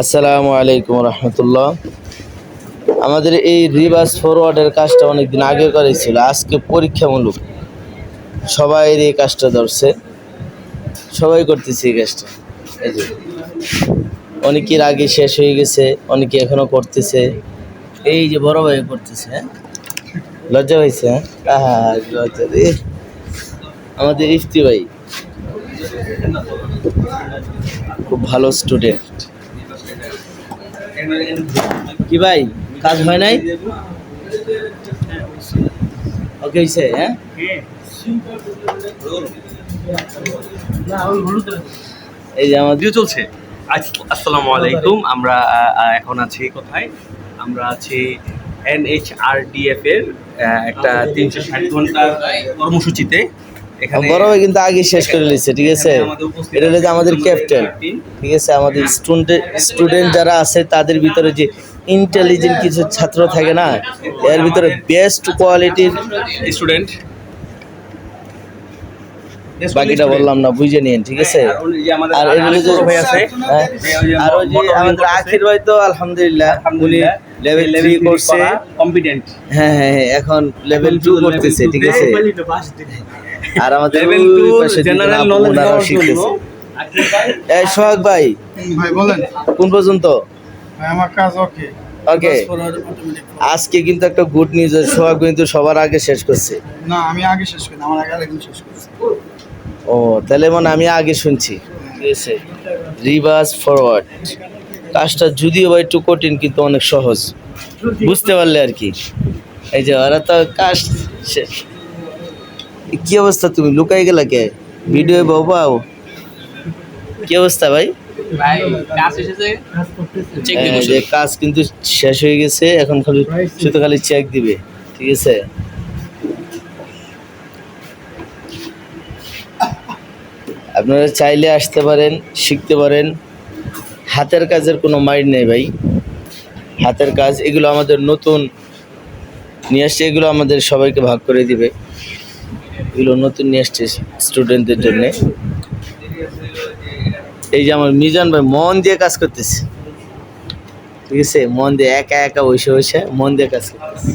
আসসালামু আলাইকুম রহমতুল্লাহ। আমাদের এই রিভার্স ফরওয়ার্ডের কাজটা অনেকদিন আগে করেছিল, আজকে পরীক্ষামূলক সবাই এই কাজটা ধরছে, সবাই করতেছে এই কাজটা। এই যে অনেকের আগে শেষ হয়ে গেছে, অনেকে এখনো করতেছে। এই যে বড় ভাই করতেছে, হ্যাঁ লজ্জা পাইছে, হ্যাঁ লজ্জা রে। আমাদের ইফতি ভাই খুব ভালো স্টুডেন্ট। কি ভাই কাজ হয় নাই? ওকে হইছে, হ্যাঁ এই যে আমাদের ভিডিও চলছে। আসসালামু আলাইকুম। আমরা এখন আছি কোথায়? আমরা আছি NHRDF এর একটা 360 ঘন্টার কর্মসূচিতে। এখানে বড় ভাই কিন্তু আগে শেষ করে নিচ্ছে, ঠিক আছে। এটা হলো যে আমাদের ক্যাপ্টেন, ঠিক আছে। আমাদের স্টুডেন্ট যারা আছে তাদের ভিতরে যে ইন্টেলিজেন্ট কিছু ছাত্র থাকে না, এর ভিতরে বেস্ট কোয়ালিটির স্টুডেন্ট, বাকিটা বললাম না, বুঝে নিন, ঠিক আছে। আর এর হলো যে ভাই আছে, আর ওই যে আমাদের আখির ভাই তো আলহামদুলিল্লাহ উনি লেভেল 3 করছে, কম্পিটেন্ট। হ্যাঁ হ্যাঁ হ্যাঁ, এখন লেভেল 2 করতেছে, ঠিক আছে। আর আমাদের লেভেল 2 জেনারেল নলেজ শিখতেছে। এই সোহাগ ভাই, ভাই বলেন। কোন পর্যন্ত? ভাই আমার কাজ ওকে। ওকে, আজকে কিন্তু একটা গুড নিউজ, সোহাগ কিন্তু সবার আগে শেষ করছে। না আমি আগে শেষ করি, আমার আগে আরেকজন শেষ করছে। ও তাহলে মানে আমি আগে শুনছি, ঠিক আছে। রিভার্স ফরওয়ার্ড কাজটা যদিও বা একটু কঠিন, কিন্তু অনেক সহজ, বুঝতে পারলে আর কি। এই যে ওরা তো কাজ শেষ। কি অবস্থা, তুমি লুকাই গেলা কে? ভিডিও বাবাও, কি অবস্থা ভাই? যে কাজ কিন্তু শেষ হয়ে গেছে, এখন শুধু খালি চেক দিবে, ঠিক আছে। আপনারা চাইলে আসতে পারেন, শিখতে পারেন। হাতের কাজের কোনো মাইন্ড নেই ভাই, হাতের কাজ এগুলো আমাদের নতুন নিয়ে আসছে, এগুলো আমাদের সবাইকে ভাগ করে দিবে। এগুলো নতুন নিয়ে আসছে স্টুডেন্টদের জন্য। এই যে আমার মিজান ভাই মন দিয়ে কাজ করতেছে, ঠিক আছে। মন দিয়ে একা একা বসে বসে মন দিয়ে কাজ করতেছে।